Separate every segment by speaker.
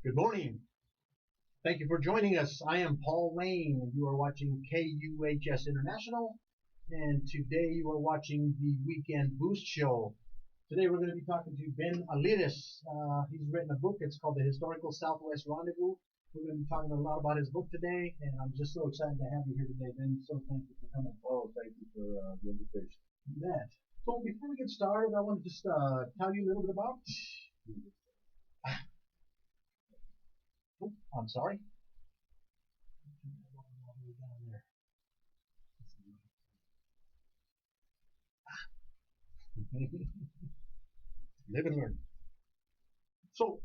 Speaker 1: Good morning. Thank you for joining us. I am Paul Lane, and you are watching KUHS International. And today you are watching the Weekend Boost Show. Today we're going to be talking to Ben Aliris. He's written a book. It's called The Historical Southwest Rendezvous. We're going to be talking a lot about his book today, and I'm just so excited to have you here today, Ben. So thank you for coming.
Speaker 2: Oh, thank you for the invitation.
Speaker 1: You bet. So before we get started, I want to just tell you a little bit about. Oh, I'm sorry. Down there. Live and learn. So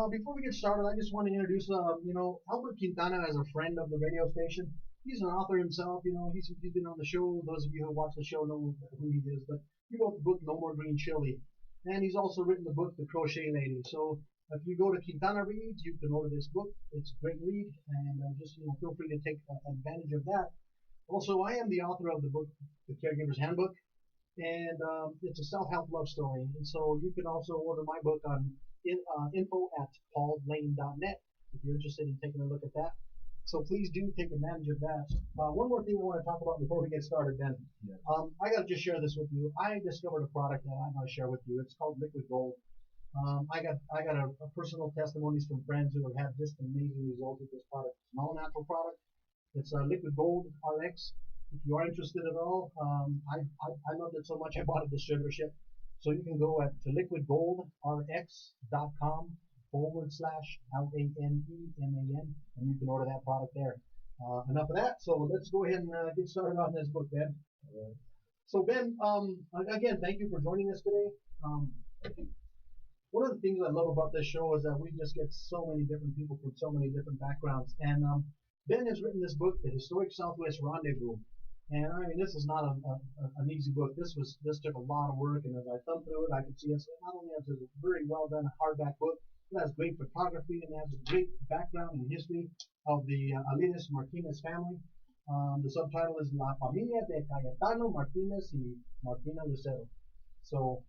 Speaker 1: before we get started, I just want to introduce, Albert Quintana as a friend of the radio station. He's an author himself. He's been on the show. Those of you who watch the show know who he is. But he wrote the book No More Green Chili, and he's also written the book The Crochet Lady. So if you go to Quintana Reads, you can order this book. It's a great read, and just feel free to take advantage of that. Also, I am the author of the book The Caregiver's Handbook, and it's a self-help love story. And so you can also order my book on info@paullane.net if you're interested in taking a look at that. So please do take advantage of that. One more thing I want to talk about before we get started, Ben.
Speaker 2: Yeah.
Speaker 1: I got to just share this with you. I discovered a product that I want to share with you. It's called Liquid Gold. I got a personal testimonies from friends who have had just amazing results with this product. It's an all-natural product. It's Liquid Gold RX. If you are interested at all, I loved it so much I bought a distributorship. So you can go to liquidgoldrx.com/LANEMAN, and you can order that product there. Enough of that. So let's go ahead and get started on this book, Ben. So Ben, again, thank you for joining us today. One of the things I love about this show is that we just get so many different people from so many different backgrounds. And Ben has written this book, The Historic Southwest Rendezvous. And I mean, this is not an easy book. This took a lot of work, and as I thumbed through it, I could see it's not only has a very well done hardback book, it has great photography and has a great background and history of the Aliris Martinez family. The subtitle is La Familia de Cayetano Martinez y Martina Lucero. So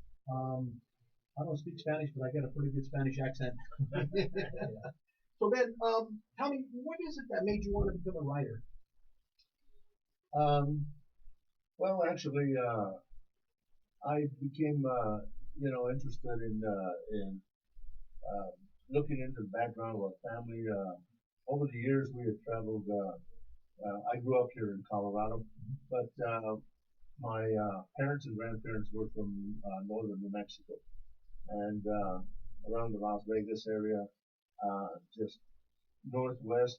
Speaker 1: I don't speak Spanish, but I get a pretty good Spanish accent. So Ben, tell me, what is it that made you want to become a writer?
Speaker 2: Well, actually, I became, interested in looking into the background of our family. Over the years, we had traveled. I grew up here in Colorado, but my parents and grandparents were from northern New Mexico, and around the Las Vegas area, just northwest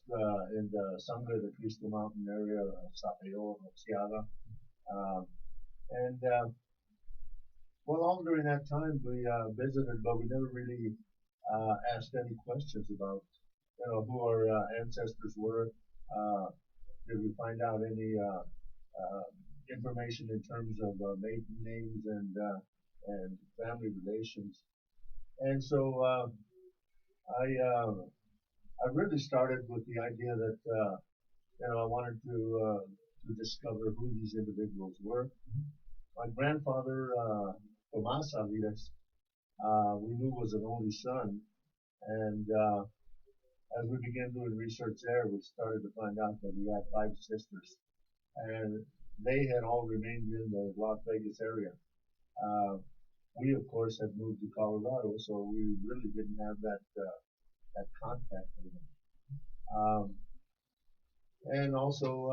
Speaker 2: in the Sangre de Cristo mountain area, Sapeo, Ciaga. Well, all during that time we visited, but we never really asked any questions about, who our ancestors were. Did we find out any information in terms of maiden names and family relations? And so I really started with the idea that I wanted to discover who these individuals were. My grandfather, Tomas Aliris, we knew was an only son, and as we began doing research there, we started to find out that he had 5 sisters, and they had all remained in the Las Vegas area. We, of course, had moved to Colorado, so we really didn't have that contact with them. And also,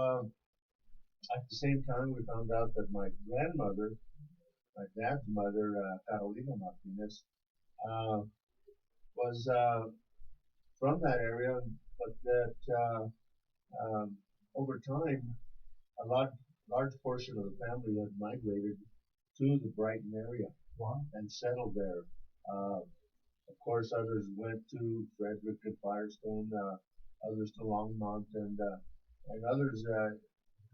Speaker 2: at the same time, we found out that my grandmother, my dad's mother, Carolina Martinez, was from that area, but that over time, a large portion of the family had migrated to the Brighton area.
Speaker 1: Wow.
Speaker 2: And settled there. Of course, others went to Frederick and Firestone, others to Longmont, and others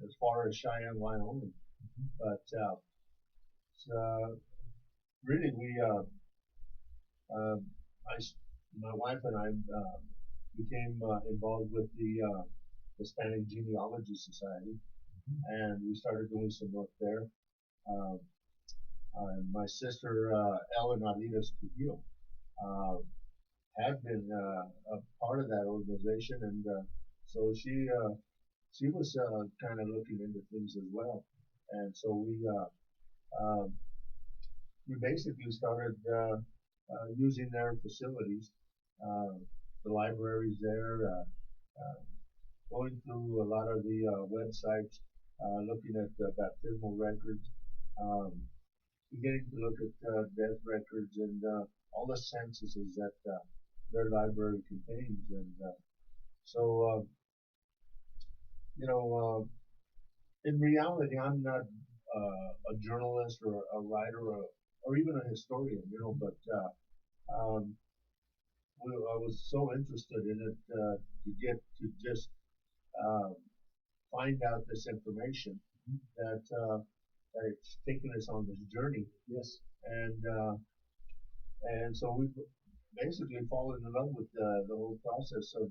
Speaker 2: as far as Cheyenne, Wyoming.
Speaker 1: Mm-hmm.
Speaker 2: But really, my wife and I became involved with the Hispanic Genealogy Society,
Speaker 1: Mm-hmm.
Speaker 2: and we started doing some work there. My sister Ellen Aliris Trujillo had been a part of that organization, and so she was kind of looking into things as well, and so um, we basically started using their facilities, uh, the libraries there, going through a lot of the websites, looking at baptismal records, um, beginning to look at death records and all the censuses that their library contains. And so, you know, in reality, I'm not a journalist or a writer or even a historian, you know, but um, I was so interested in it to get to just uh, find out this information that, that it's taken us on this journey.
Speaker 1: Yes.
Speaker 2: And so we've basically fallen in love with the whole process of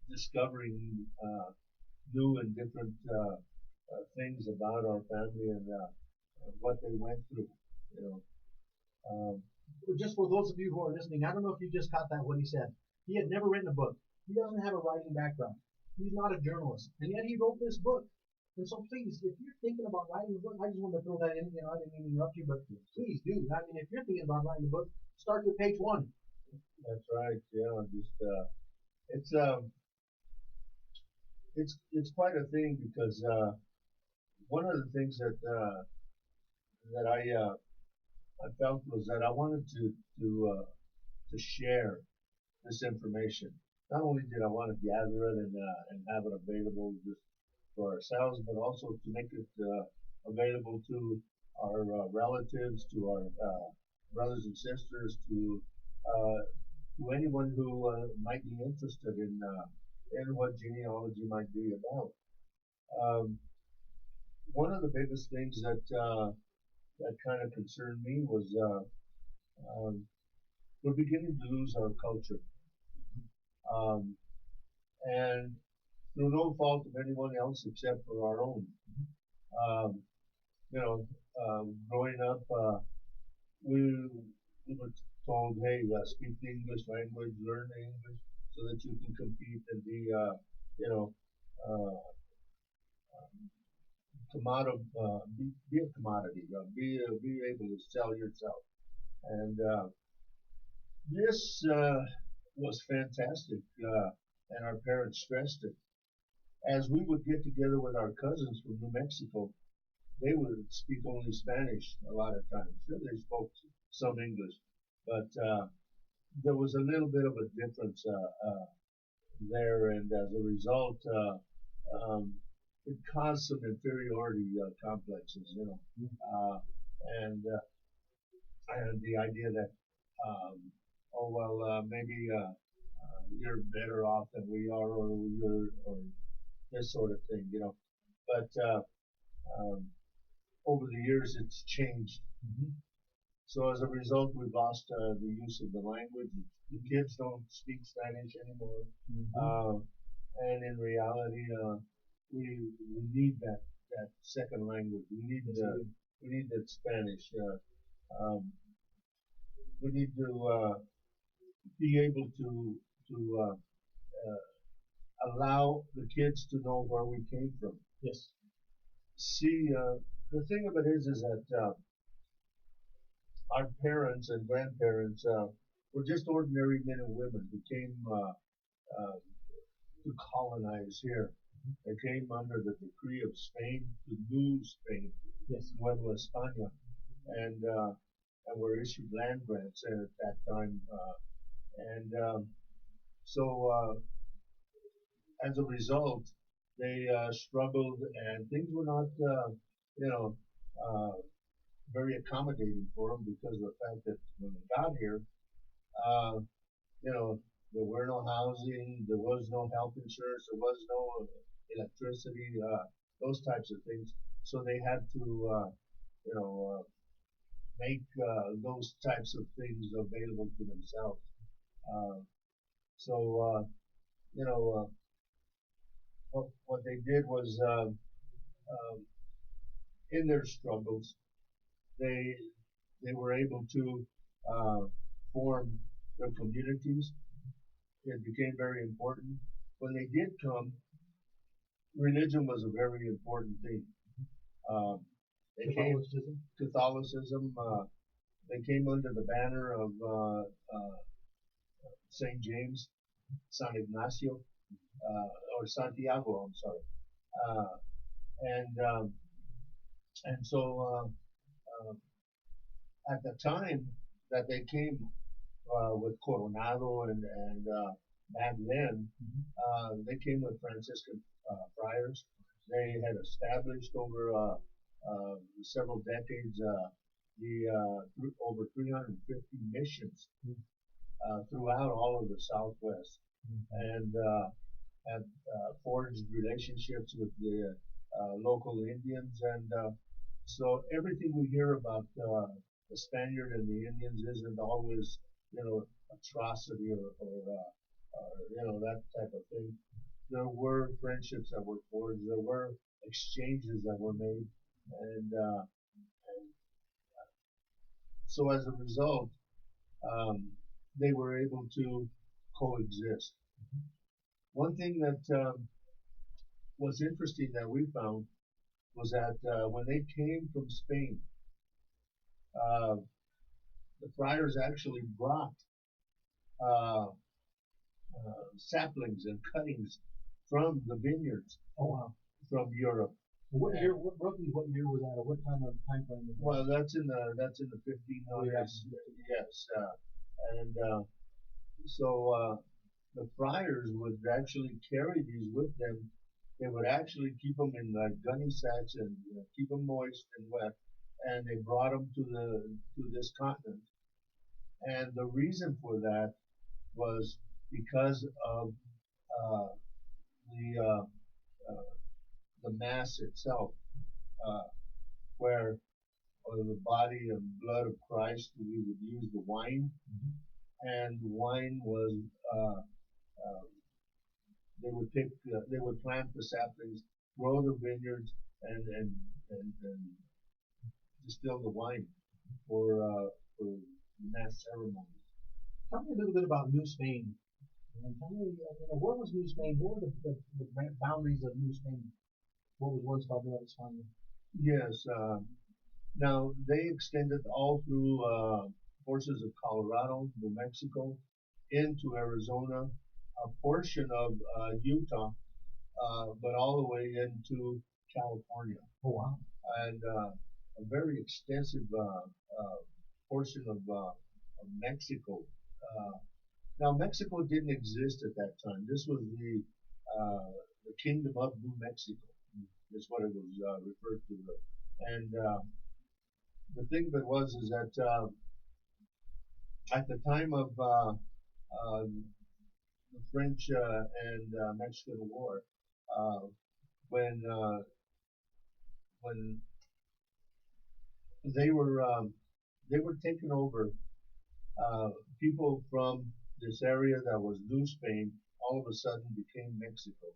Speaker 2: discovering new and different things about our family and what they went through. You know, um,
Speaker 1: Just for those of you who are listening, I don't know if you just caught that what he said. He had never written a book. He doesn't have a writing background. He's not a journalist, and yet he wrote this book. And so please, if you're thinking about writing a book, I just wanted to throw that in. You know, I didn't mean to interrupt you, but please do. I mean, if you're thinking about writing a book, start with page 1.
Speaker 2: that's right. Yeah, just it's it's quite a thing because one of the things that that I felt was that I wanted to share this information. Not only did I want to gather it and have it available just for ourselves, but also to make it available to our relatives, to our brothers and sisters, uh, to anyone who might be interested in what genealogy might be about. Um, One of the biggest things that that kind of concerned me was um, we're beginning to lose our culture. Um, and through no fault of anyone else except for our own. Um, you know, growing up, we were told, hey, speak the English language, learn English, so that you can compete and be, you know, uh, be a commodity, be able to sell yourself. And this was fantastic, and our parents stressed it. As we would get together with our cousins from New Mexico, they would speak only Spanish a lot of times. Sure, they spoke some English, but there was a little bit of a difference there, and as a result, um, it caused some inferiority complexes, you know, and the idea that, oh well, maybe you're better off than we are, or this sort of thing, you know. But um, over the years, it's changed.
Speaker 1: Mm-hmm.
Speaker 2: So as a result, we've lost the use of the language. The kids don't speak Spanish anymore, and in reality, we need that second language. We need that Spanish. Um, we need to be able to allow the kids to know where we came from.
Speaker 1: Yes.
Speaker 2: See, the thing of it is that our parents and grandparents were just ordinary men and women who came to colonize here. They came under the decree of Spain to New Spain,
Speaker 1: yes,
Speaker 2: Nueva España, and were issued land grants at that time. So as a result, they struggled, and things were not, you know, very accommodating for them because of the fact that when they got here, uh, you know, there were no housing, there was no health insurance, there was no electricity, those types of things. So they had to, you know, make those types of things available to themselves. Uh, so, you know, what they did was, in their struggles, they they were able to uh, form their communities. It became very important. When they did come, religion was a very important thing. They came Catholicism. They came under the banner of Saint James, San Ignacio, or Santiago. I'm sorry. Uh, and so at the time that they came with Coronado and Madeleine, they came with Franciscan friars. They had established over several decades over 350 missions throughout all of the Southwest, and had forged relationships with the local Indians, and so everything we hear about the Spaniard and the Indians isn't always, atrocity or that type of thing. There were friendships that were forged. There were exchanges that were made, and so as a result, they were able to coexist. One thing that was interesting that we found was that when they came from Spain, the friars actually brought saplings and cuttings from the vineyards.
Speaker 1: Oh wow!
Speaker 2: From Europe.
Speaker 1: What year? Roughly what year was that, or what kind of time frame was that?
Speaker 2: Well, that's in the 1500s. Yes, and so the friars would actually carry these with them. They would actually keep them in gunny sacks and keep them moist and wet, and they brought them to this continent. And the reason for that was because of the mass itself, where the body and blood of Christ, we would use the wine, and wine was they would plant the saplings, grow the vineyards, and distill the wine for mass ceremonies.
Speaker 1: Tell me a little bit about New Spain. And tell me, where was New Spain? What were the boundaries of New Spain? What was once called Nueva España?
Speaker 2: Yes. Now, they extended all through portions of Colorado, New Mexico, into Arizona, a portion of Utah, but all the way into California.
Speaker 1: Oh, wow.
Speaker 2: And a very extensive portion of Mexico. Now, Mexico didn't exist at that time. This was the Kingdom of New Mexico, is what it was referred to. And the thing of it was is that at the time of the French and Mexican War, when they were taken over, people from this area that was New Spain all of a sudden became Mexico.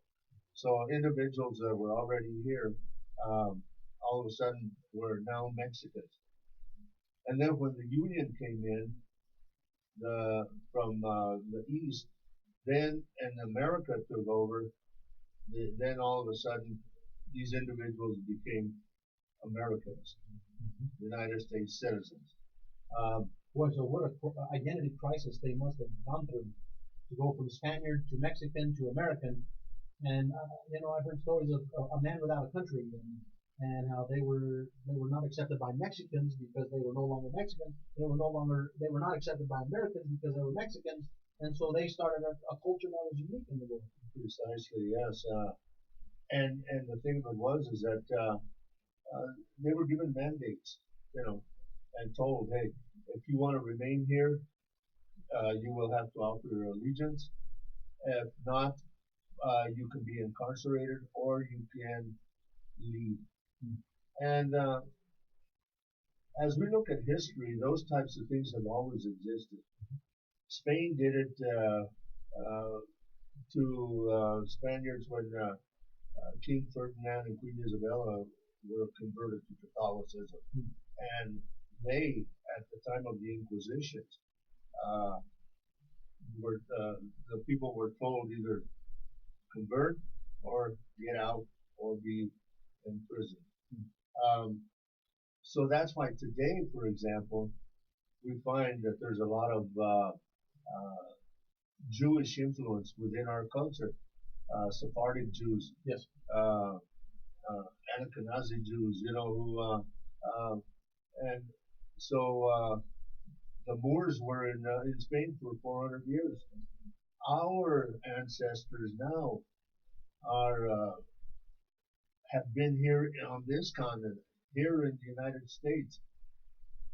Speaker 2: So individuals that were already here all of a sudden were now Mexicans. And then when the Union came in from the east, then and America took over, then all of a sudden these individuals became Americans, United States citizens.
Speaker 1: Boy, so what an identity crisis they must have gone through to go from Spaniard to Mexican to American. And I've heard stories of a man without a country, and how they were not accepted by Mexicans because they were no longer Mexican. They were not accepted by Americans because they were Mexicans, and so they started a culture that was unique in the world.
Speaker 2: Precisely, yes. And the thing of it was is that they were given mandates, and told, hey, if you want to remain here, you will have to offer your allegiance. If not, you can be incarcerated or you can leave. And as we look at history, those types of things have always existed. Spain did it to Spaniards when King Ferdinand and Queen Isabella were converted to Catholicism. And they, at the time of the Inquisition, the people were told either convert or get out or be in prison. Um, so that's why today, for example, we find that there's a lot of Jewish influence within our culture. Sephardic Jews,
Speaker 1: Yes.
Speaker 2: Ashkenazi Jews, and so the Moors were in Spain for 400 years. Our ancestors now are have been here on this continent, here in the United States,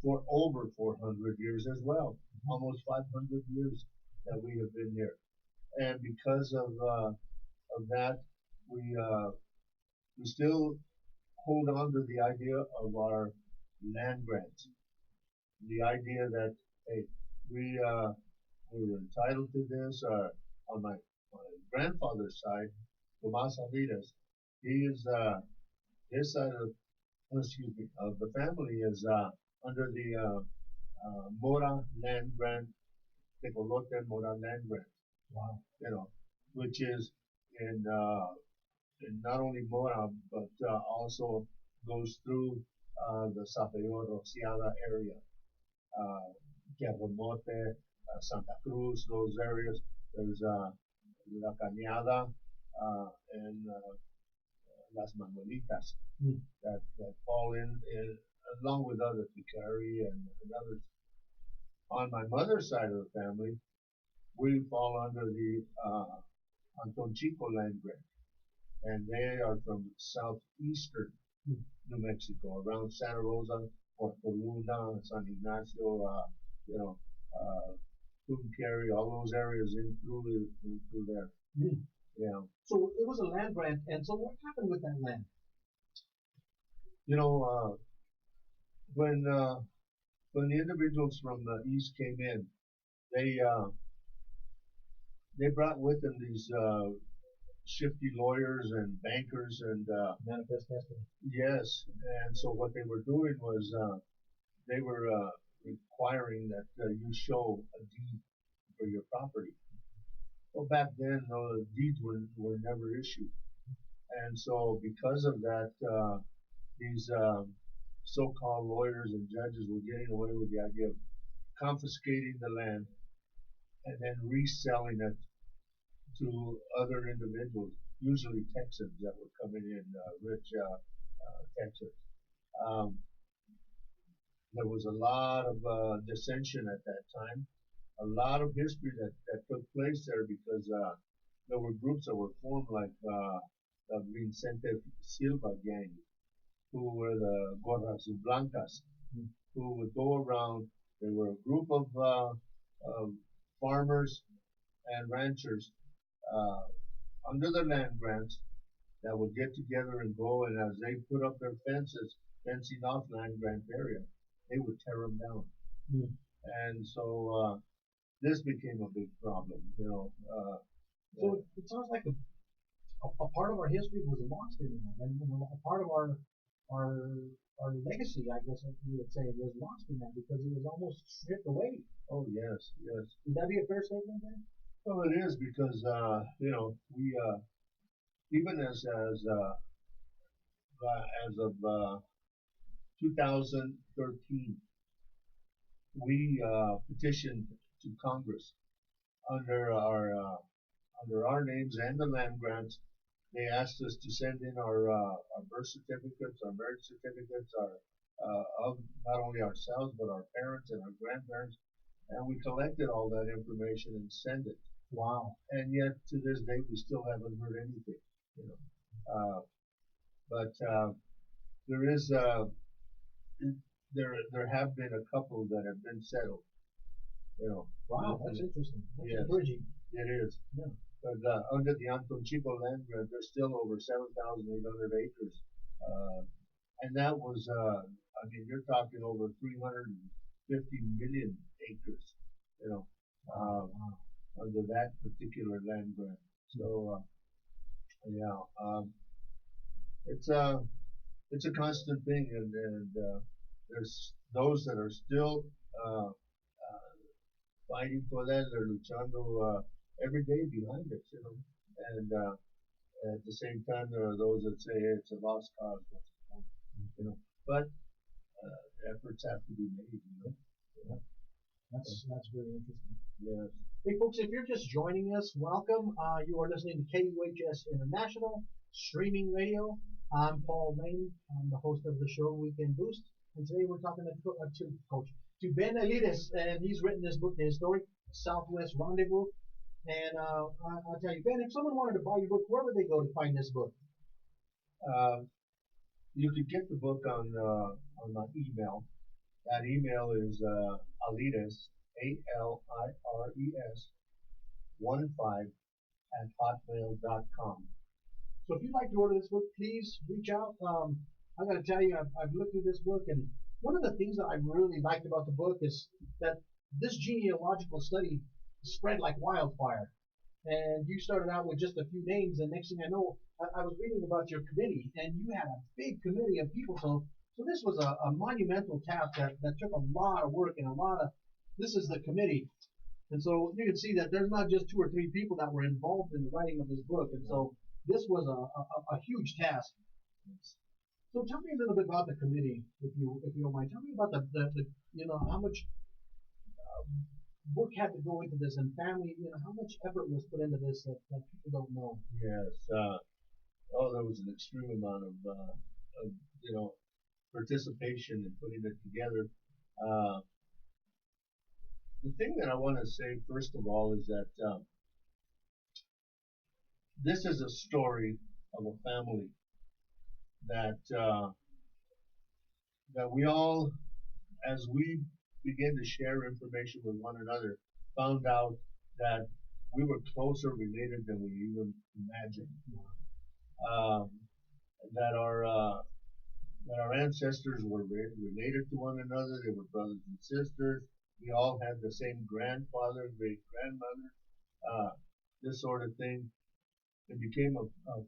Speaker 2: for over 400 years as well, almost 500 years that we have been here, and because of that, we still hold on to the idea of our land grants, the idea that hey, we were entitled to this. On my grandfather's side, Tomas Avidas, he is his side of the family is under the Mora land grant, Tecolote Mora land grant.
Speaker 1: Wow.
Speaker 2: Which is in not only Mora but also goes through the Sapeo Rociada area, Guerremote, Santa Cruz, those areas. There's La Cañada and Las Manuelitas that fall in along with other Picari and others. On my mother's side of the family, we fall under the Anton Chico land grant, and they are from southeastern New Mexico, around Santa Rosa, Puerto Luna, San Ignacio, Tucumcari, all those areas in through there. Yeah.
Speaker 1: So it was a land grant, and so what happened with that land?
Speaker 2: When the individuals from the east came in, they brought with them these shifty lawyers and bankers and
Speaker 1: Manifest destiny.
Speaker 2: yes, and so what they were doing was they were requiring that you show a deed for your property. Well, back then, the deeds were never issued, and so because of that, these so-called lawyers and judges were getting away with the idea of confiscating the land and then reselling it to other individuals, usually Texans that were coming in, rich Texans. There was a lot of dissension at that time, a lot of history that took place there because there were groups that were formed like the Vicente Silva gang, who were the Gorras Blancas, who would go around. They were a group of farmers and ranchers under the land grants that would get together and go, and as they put up their fences, fencing off land grant area, they would tear them down. And so this became a big problem,
Speaker 1: So it sounds like a part of our history was lost in that, and a part of our legacy, I guess you would say, was lost in that because it was almost stripped away.
Speaker 2: Oh yes, yes.
Speaker 1: Would that be a fair statement then?
Speaker 2: Well, it is because we even as of 2013, we petitioned to Congress under our names and the land grants. They asked us to send in our birth certificates, our marriage certificates, of not only ourselves but our parents and our grandparents, and we collected all that information and sent it.
Speaker 1: Wow.
Speaker 2: And yet to this day we still haven't heard anything. But there have been a couple that have been settled.
Speaker 1: Wow, that's interesting. That's
Speaker 2: yes,
Speaker 1: encouraging.
Speaker 2: it is.
Speaker 1: Yeah.
Speaker 2: But under the Anton Chico land grant, there's still over 7,800 acres, and that was you're talking over 350 million acres, under that particular land grant. So it's a constant thing, and there's those that are still fighting for that. They're luchando every day behind it, you know. And at the same time, there are those that say hey, it's a lost cause, what's the point, you know. But efforts have to be made, you know.
Speaker 1: Yeah. That's really interesting.
Speaker 2: Yes.
Speaker 1: Hey folks, if you're just joining us, welcome. You are listening to KUHS International Streaming Radio. I'm Paul Lane. I'm the host of the show Weekend Boost, and today we're talking to Ben Elides, and he's written this book, The Historic Southwest Rendezvous. And I'll tell you, Ben, if someone wanted to buy your book, where would they go to find this book?
Speaker 2: You could get the book on my email. That email is Alides, ALIRES 15 @hotmail.com.
Speaker 1: So if you'd like to order this book, please reach out. I got to tell you, I've looked through this book, and one of the things that I really liked about the book is that this genealogical study spread like wildfire. And you started out with just a few names, and next thing I know, I was reading about your committee, and you had a big committee of people. So this was a monumental task that took a lot of work and this is the committee. And so you can see that there's not just 2 or 3 people that were involved in the writing of this book. And so this was a huge task. So tell me a little bit about the committee, if you don't mind. Tell me about the how much work had to go into this, and family, how much effort was put into this that people don't know.
Speaker 2: Yes. There was an extreme amount of participation in putting it together. The thing that I want to say first of all is that this is a story of a family that we all, as we began to share information with one another, found out that we were closer related than we even imagined. That our ancestors were related to one another. They were brothers and sisters. We all had the same grandfather, great grandmother, this sort of thing. It became a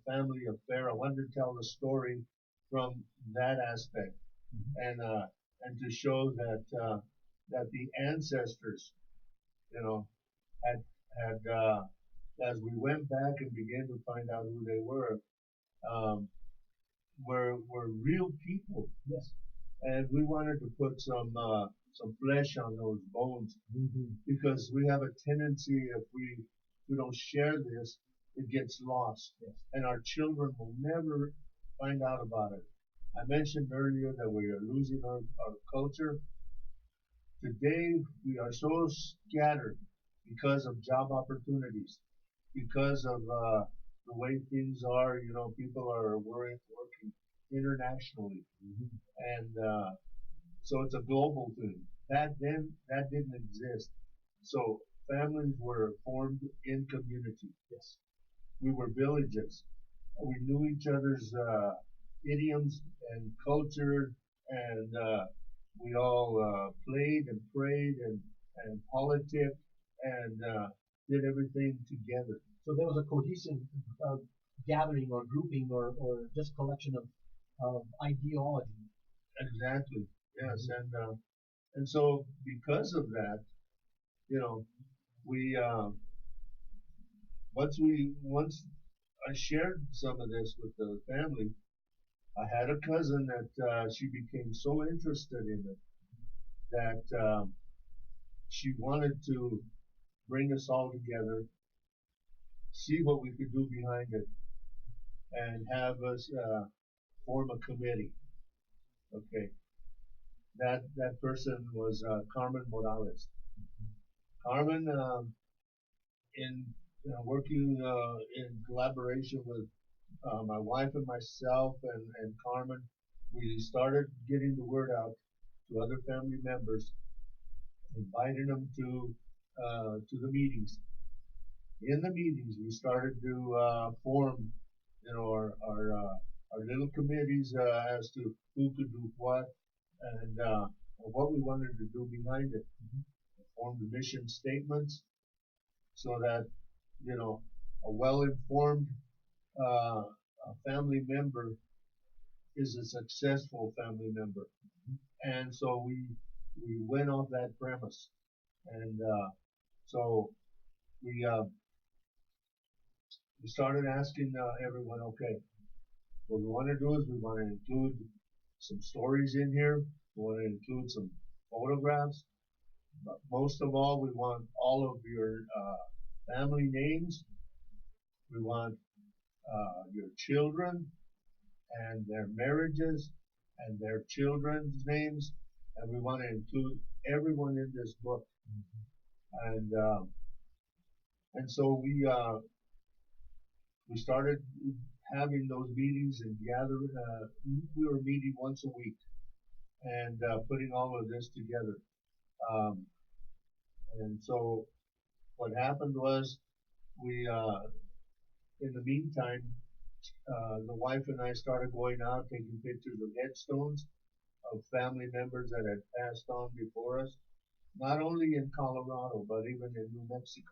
Speaker 2: family affair. I wanted to tell the story from that aspect, and to show that the ancestors, had as we went back and began to find out who they were real people.
Speaker 1: Yes.
Speaker 2: And we wanted to put some flesh on those bones, because we have a tendency, if we don't share this, it gets lost.
Speaker 1: Yes.
Speaker 2: And our children will never find out about it. I mentioned earlier that we are losing our culture. Today we are so scattered because of job opportunities, because of the way things are. People are working internationally, and so it's a global thing. That didn't exist. So families were formed in community.
Speaker 1: Yes.
Speaker 2: We were villages. We knew each other's idioms and culture, and we all played and prayed and politicked and did everything together.
Speaker 1: So there was a cohesive gathering or grouping or just collection of ideology.
Speaker 2: Exactly. Yes. And so because of that, we once I shared some of this with the family, I had a cousin that she became so interested in it that she wanted to bring us all together, see what we could do behind it, and have us form a committee. Okay. That person was Carmen Morales. Carmen, in working in collaboration with my wife and myself and Carmen, we started getting the word out to other family members, inviting them to the meetings. In the meetings, we started to form, our little committees as to who could do what and what we wanted to do behind it. Form the mission statements so that a well-informed family member is a successful family member, and so we went off that premise, and So we started asking everyone, okay, what we want to do is we want to include some stories in here. We want to include some photographs. But most of all, we want all of your family names. We want your children and their marriages and their children's names. And we want to include everyone in this book. And so we started having those meetings and gathering. We were meeting once a week and putting all of this together. And so what happened was we, in the meantime, the wife and I started going out taking pictures of headstones of family members that had passed on before us, not only in Colorado but even in New Mexico.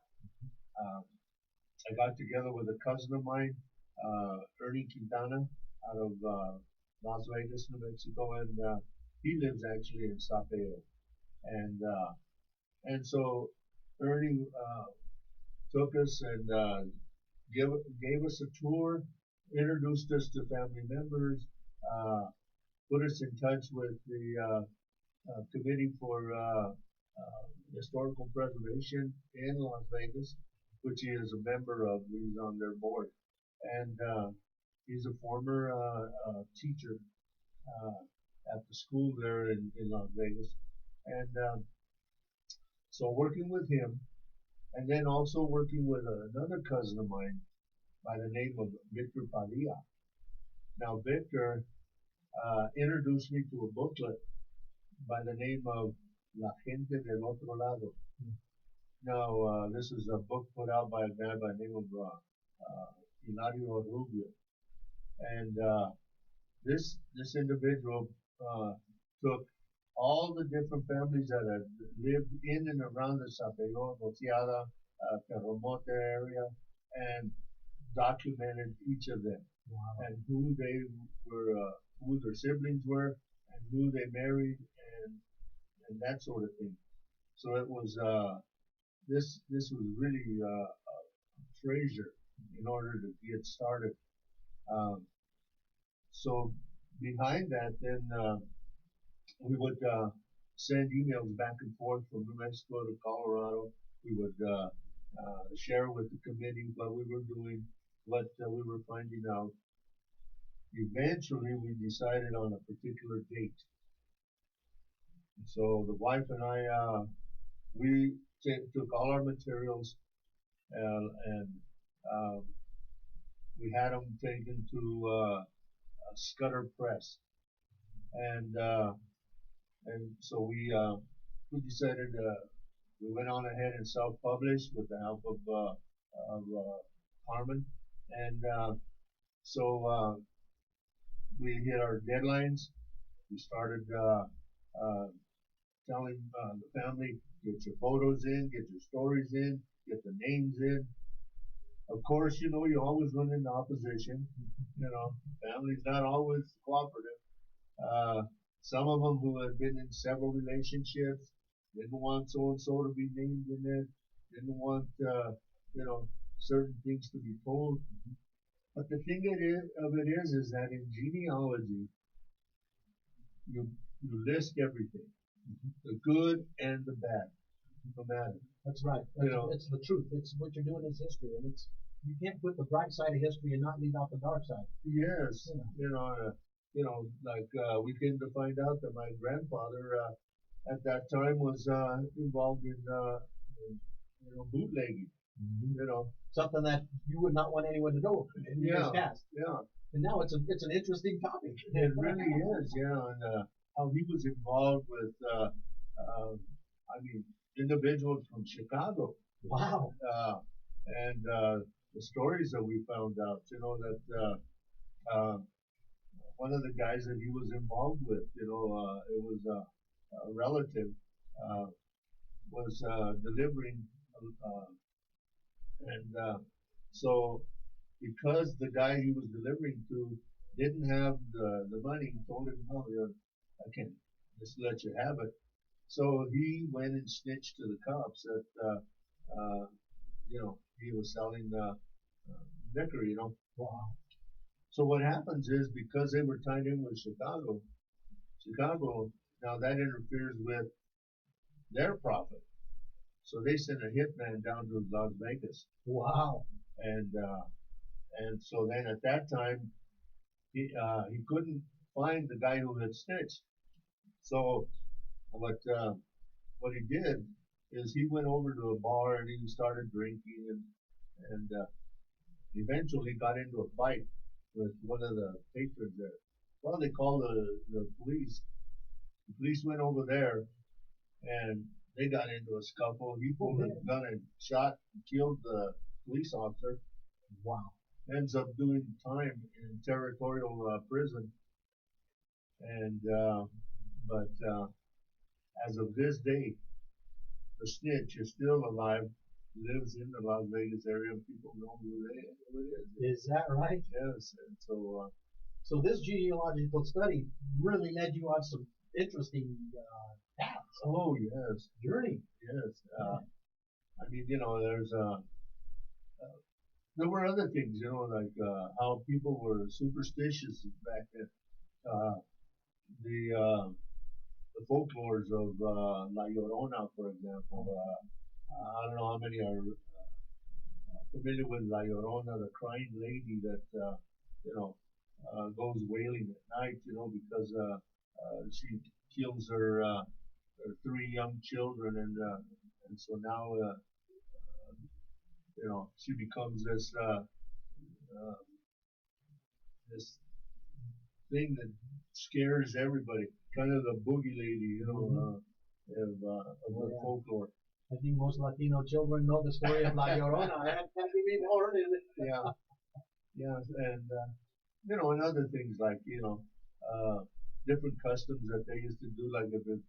Speaker 2: I got together with a cousin of mine, Ernie Quintana, out of Las Vegas, New Mexico, and he lives actually in Sapeo. And so Ernie took us and gave us a tour, introduced us to family members, put us in touch with the Committee for Historical Preservation in Las Vegas, which he is a member of. He's on their board, and he's a former teacher at the school there in Las Vegas, and so working with him, and then also working with another cousin of mine by the name of Victor Padilla. Now Victor introduced me to a booklet by the name of La Gente del Otro Lado. Now, this is a book put out by a guy by the name of Hilario Rubio. And this individual took all the different families that had lived in and around the Sapeo, Nociada, Terremote area, and documented each of them. Wow. And who they were, who their siblings were, and who they married, and that sort of thing. So it was this was really a treasure in order to get started. So behind that, then we would send emails back and forth from New Mexico to Colorado. We would share with the committee what we were doing, what we were finding out. Eventually, we decided on a particular date. So the wife and I, we took all our materials and we had them taken to Scudder Press, and so we decided we went on ahead and self-published with the help of Carmen, and so we hit our deadlines. We started telling the family, get your photos in, get your stories in, get the names in. Of course, you know, you always run into opposition. You know, family's not always cooperative. Some of them who had been in several relationships didn't want so-and-so to be named in it, didn't want, you know, certain things to be told. But the thing of it is that in genealogy, you list everything, the good and the bad, no matter.
Speaker 1: That's right. It's the truth. It's what you're doing is history, and you can't put the bright side of history and not leave out the dark side.
Speaker 2: Yes, you know, like we came to find out that my grandfather at that time was involved in you know, bootlegging. You know,
Speaker 1: something that you would not want anyone to know in years past.
Speaker 2: Yeah.
Speaker 1: And now it's an interesting topic.
Speaker 2: It really is, yeah. And how he was involved with, I mean, individuals from Chicago.
Speaker 1: Wow.
Speaker 2: And the stories that we found out, you know, that one of the guys that he was involved with, you know, it was a relative, was delivering, and so because the guy he was delivering to didn't have the money, he told him, no, I can't just let you have it. So he went and snitched to the cops that he was selling liquor.
Speaker 1: Wow.
Speaker 2: So what happens is because they were tied in with Chicago now that interferes with their profit. So they sent a hitman down to Las Vegas,
Speaker 1: Wow.
Speaker 2: and so then at that time he couldn't find the guy who had snitched. So what he did is he went over to a bar and he started drinking and eventually got into a fight with one of the patrons there. Well, they called the police. The police went over there and they got into a scuffle. He pulled a gun and shot and killed the police officer.
Speaker 1: Wow.
Speaker 2: Ends up doing time in territorial prison. And but as of this day, the snitch is still alive, lives in the Las Vegas area, and people know who it is.
Speaker 1: Is that right?
Speaker 2: Yes, and so.
Speaker 1: So this genealogical study really led you on some interesting paths.
Speaker 2: Oh yes,
Speaker 1: Journey.
Speaker 2: yes. I mean, there were other things, like how people were superstitious back then. The folklores of La Llorona, for example. I don't know how many are familiar with La Llorona, the crying lady that goes wailing at night, because she kills her three young children, and so now she becomes this thing that scares everybody, kind of the boogie lady, of the folklore.
Speaker 1: I think most Latino children know the story of La Llorona. I hadn't even heard it.
Speaker 2: Yeah, and and other things like different customs that they used to do, like if it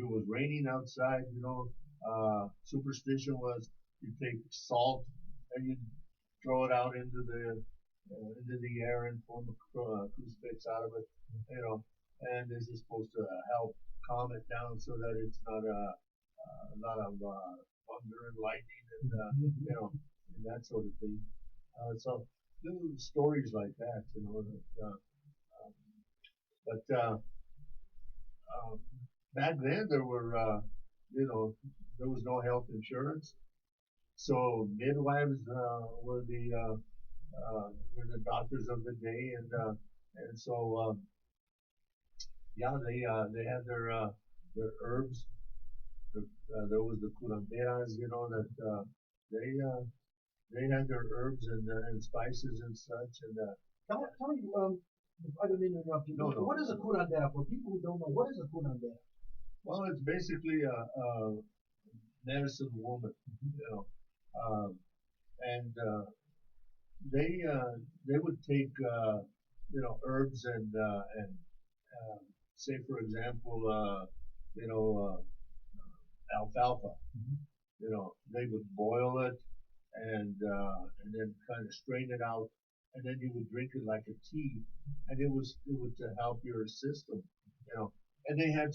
Speaker 2: was raining outside, superstition was you take salt and you throw it out into the air and form a crucifix out of it, and this is supposed to help calm it down so that it's not a lot of thunder and lightning and that sort of thing. So little stories like that, but back then there was no health insurance, so midwives were the doctors of the day, and so they had their herbs. There was the curanderas, that they had their herbs and spices and such. And
Speaker 1: tell me, I don't mean to interrupt you.
Speaker 2: No.
Speaker 1: What is a curandera? For people who don't know, what is a curandera?
Speaker 2: Well, it's basically a medicine woman, and they would take herbs and say, for example, alfalfa. They would boil it and then kind of strain it out, and then you would drink it like a tea, and it would to help your system, And they had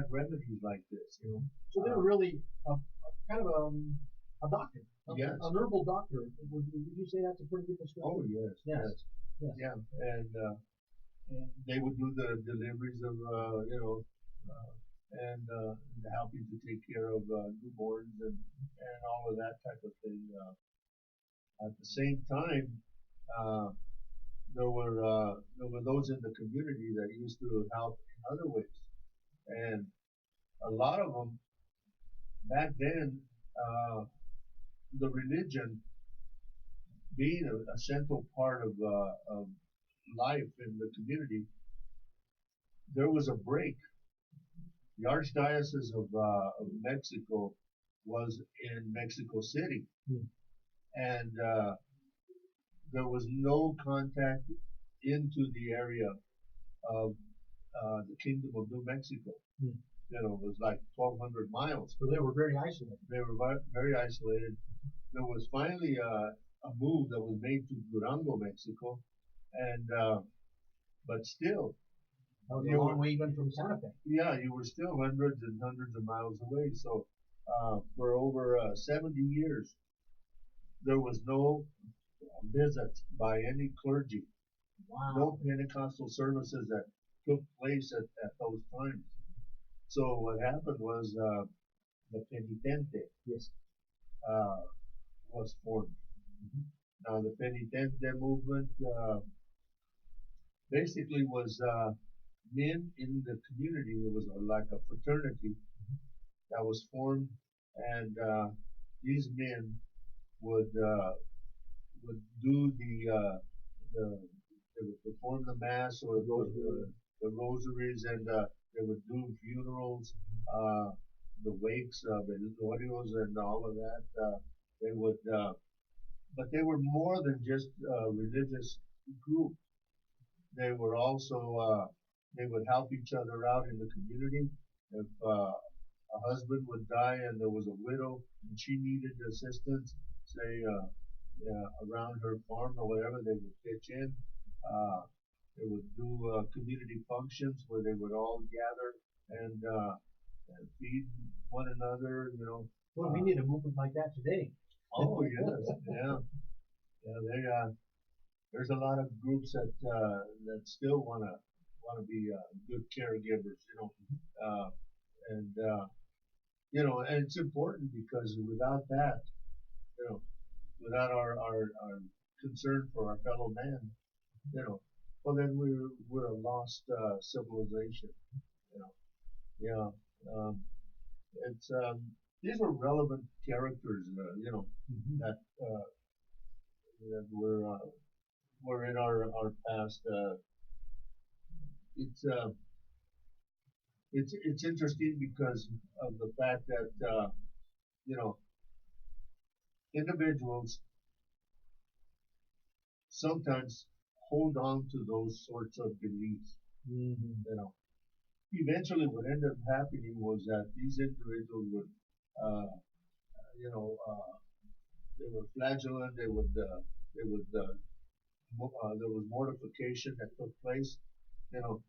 Speaker 2: remedies like this,
Speaker 1: So they were really kind of a doctor,
Speaker 2: yes.
Speaker 1: An herbal doctor. Would you say that's a pretty good description?
Speaker 2: Oh yes. Yeah, and they would do the deliveries of and helping to take care of newborns and all of that type of thing. At the same time, there were those in the community that used to help in other ways, and a lot of them back then, the religion being a central part of life in the community, there was a break. The Archdiocese of Mexico was in Mexico City, and there was no contact into the area of the Kingdom of New Mexico. It was like 1,200 miles.
Speaker 1: So they were very isolated.
Speaker 2: They were very isolated. There was finally a move that was made to Durango, Mexico, and but still,
Speaker 1: that was a long way even from Santa Fe.
Speaker 2: Yeah, you were still hundreds and hundreds of miles away. So for over 70 years, there was no visit by any clergy,
Speaker 1: Wow.
Speaker 2: no Pentecostal services that took place at those times. So what happened was the penitente
Speaker 1: Yes.
Speaker 2: was formed.
Speaker 1: Mm-hmm.
Speaker 2: Now the penitente movement basically was men in the community. It was like a fraternity that was formed, and these men would do they would perform the mass or the rosaries, and they would do funerals, the wakes, velorios, and all of that. They would, but they were more than just a religious group. They were also they would help each other out in the community. If a husband would die and there was a widow and she needed assistance, say around her farm or whatever, they would pitch in. They would do community functions where they would all gather and feed one another. You know.
Speaker 1: Well, we need a movement like that today.
Speaker 2: Oh yes, yeah, yeah. There's a lot of groups that still wanna be good caregivers. You know, and you know, and it's important because without that, you know, without our concern for our fellow man, you know, well then we're a lost civilization. You know, yeah. It's these were relevant characters, you know,
Speaker 1: Mm-hmm.
Speaker 2: that were in our past. It's it's interesting because of the fact that you know, individuals sometimes hold on to those sorts of beliefs.
Speaker 1: Mm-hmm.
Speaker 2: You know, eventually what ended up happening was that these individuals would, uh, you know, they were flagellant. There was mortification that took place. You know,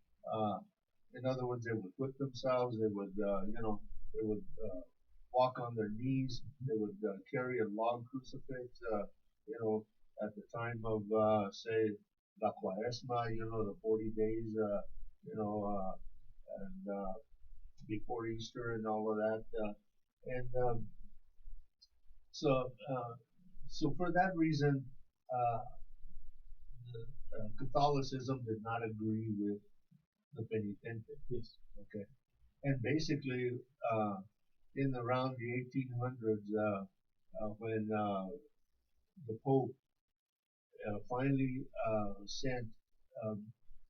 Speaker 2: in other words, they would whip themselves. They would, you know, they would walk on their knees. They would carry a log crucifix. You know, at the time of say La Cuaresma, you know, the 40 days. You know, and before Easter and all of that. And so, so for that reason, uh, Catholicism did not agree with the penitente.
Speaker 1: Yes.
Speaker 2: Okay, and basically, in around the 1800s, when the Pope finally sent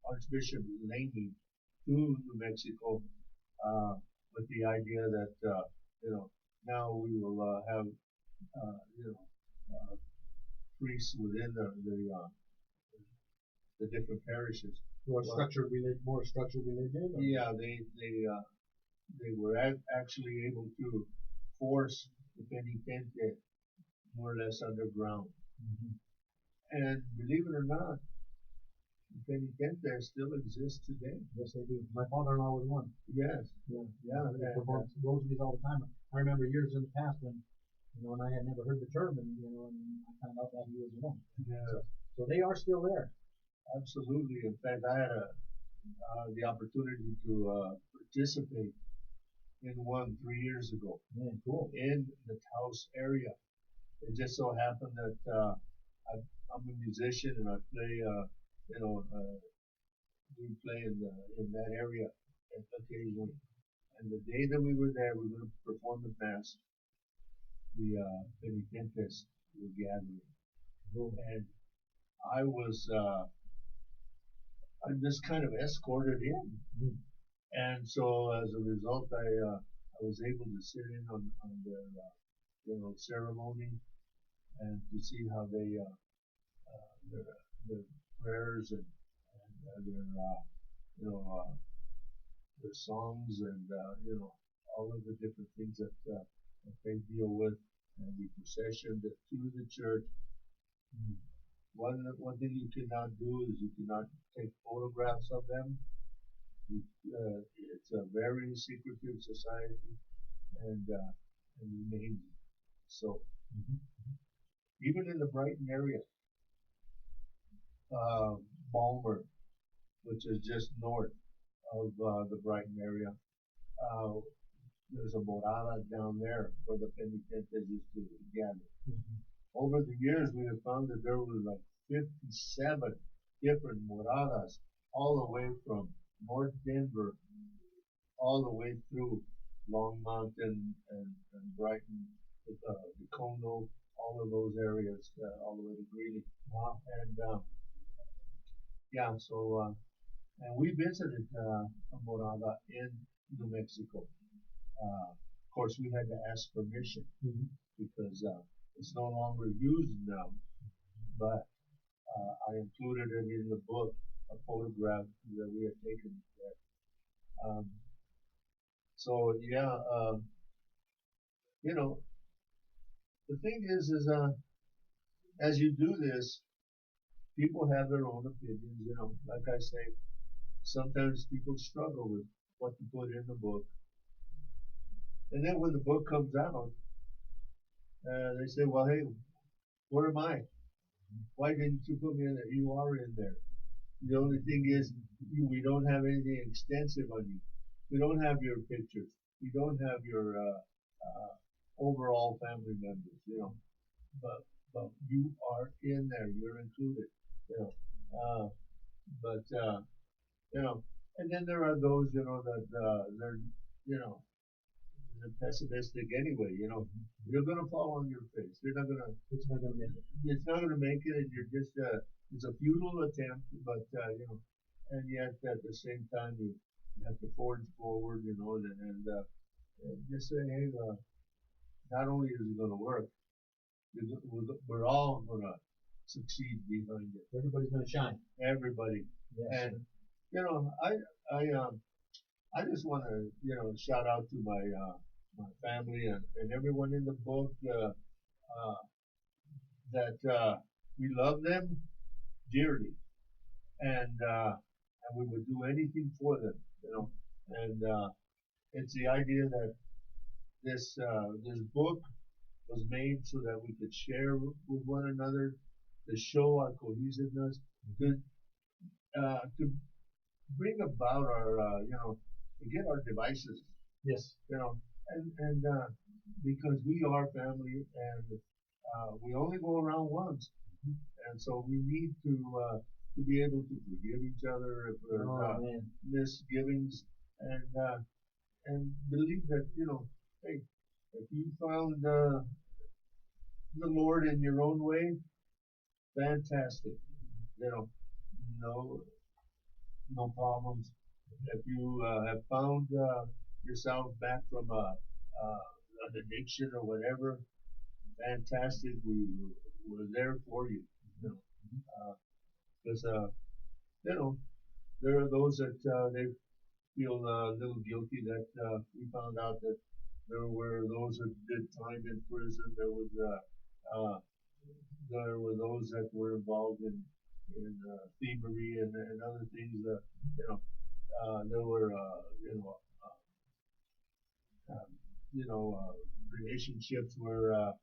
Speaker 2: Archbishop Laney to New Mexico with the idea that you know, now we will have you know, priests within the different parishes.
Speaker 1: More structured religion. Or?
Speaker 2: Yeah, they were actually able to force the penitente more or less underground.
Speaker 1: Mm-hmm.
Speaker 2: And believe it or not, the penitente still exists today.
Speaker 1: Yes, they do. My father-in-law was one.
Speaker 2: Yes.
Speaker 1: Yeah. They performed rosaries all the time. I remember years in the past when, you know, and I had never heard the term, and you know, and I found out that he was one.
Speaker 2: Yeah.
Speaker 1: So they are still there.
Speaker 2: Absolutely. In fact, I had the opportunity to participate in one 3 years ago.
Speaker 1: Man, cool.
Speaker 2: In the Taos area. It just so happened that I'm a musician and I play, you know, we play in that area occasionally. And the day that we were there, we were going to perform the mass. The penitentes were gathering, and I was I'm just kind of escorted in.
Speaker 1: Mm-hmm.
Speaker 2: And so as a result, I was able to sit in on their you know, ceremony and to see how they their prayers and their you know their songs and you know, all of the different things that they deal with, and the procession to the church. One thing you cannot do is you cannot take photographs of them. It's a very secretive society, and and remained so. Even in the Brighton area, Balmer, which is just north of the Brighton area, there's a morada down there where the penitentes used to gather. Over the years, we have found that there were like 57 different moradas, all the way from North Denver, all the way through Longmont and Brighton, Econo, all of those areas, all the way to Greeley.
Speaker 1: Wow.
Speaker 2: And yeah, so and we visited a morada in New Mexico. Of course, we had to ask permission because it's no longer used now. But I included it in the book, a photograph that we had taken there. So yeah, you know, the thing is as you do this, people have their own opinions. You know, like I say, sometimes people struggle with what to put in the book. And then when the book comes out, they say, well, hey, where am I? Why didn't you put me in there? You are in there. The only thing is, we don't have anything extensive on you. We don't have your pictures. We don't have your overall family members, you know. But you are in there. You're included, you know. You know, and then there are those, you know, that they're, you know, they're pessimistic anyway. You know, you're gonna fall on your face. You're not gonna.
Speaker 1: It's not gonna make it.
Speaker 2: It's not gonna make it, and you're just. It's a futile attempt, but you know, and yet at the same time you have to forge forward, you know, and just say, hey, not only is it gonna work, we're all gonna succeed behind it.
Speaker 1: Everybody's gonna shine.
Speaker 2: Everybody.
Speaker 1: Yes.
Speaker 2: And you know, I just want to, you know, shout out to my family and everyone in the book that we love them dearly, and we would do anything for them, you know. And it's the idea that this book was made so that we could share with one another, to show our cohesiveness, to bring about our, you know, to get our devices.
Speaker 1: Yes.
Speaker 2: You know, and because we are family, and we only go around once, and so we need to be able to forgive each other if there's misgivings, and believe that, you know, hey, if you found the Lord in your own way, fantastic. You know, no problems. If you have found yourself back from an addiction or whatever, fantastic. We're there for you. You know, because you know, there are those that they feel a little guilty that we found out that there were those that did time in prison. There were those that were involved in thievery and other things. You know, there were relationships where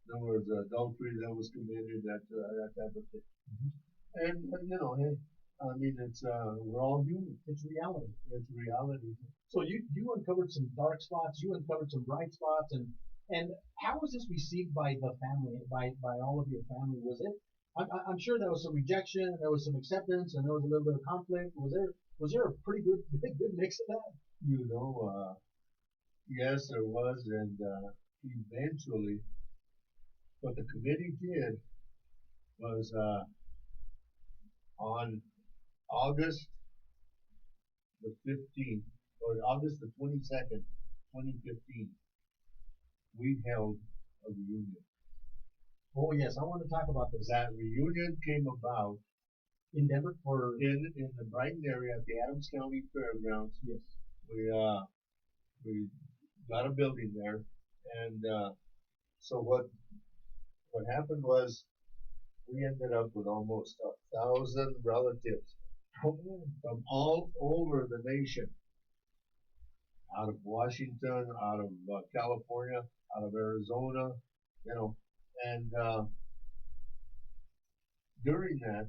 Speaker 2: there was adultery that was committed, that type of thing. And you know, hey, I mean, it's we're all human.
Speaker 1: It's reality.
Speaker 2: It's reality.
Speaker 1: So you uncovered some dark spots. You uncovered some bright spots, and how was this received by the family, by all of your family? Was it? I'm sure there was some rejection, there was some acceptance, and there was a little bit of conflict. Was there a pretty good mix of that?
Speaker 2: You know, yes, there was, and eventually, what the committee did was on August the 15th, or August the 22nd, 2015, we held a reunion.
Speaker 1: Oh yes, I want to talk about this.
Speaker 2: That reunion came about
Speaker 1: in Denver, or
Speaker 2: in the Brighton area at the Adams County Fairgrounds.
Speaker 1: Yes.
Speaker 2: We got a building there, and so what happened was we ended up with almost 1,000 relatives from all over the nation. out of Washington, out of California, out of Arizona, you know, and during that,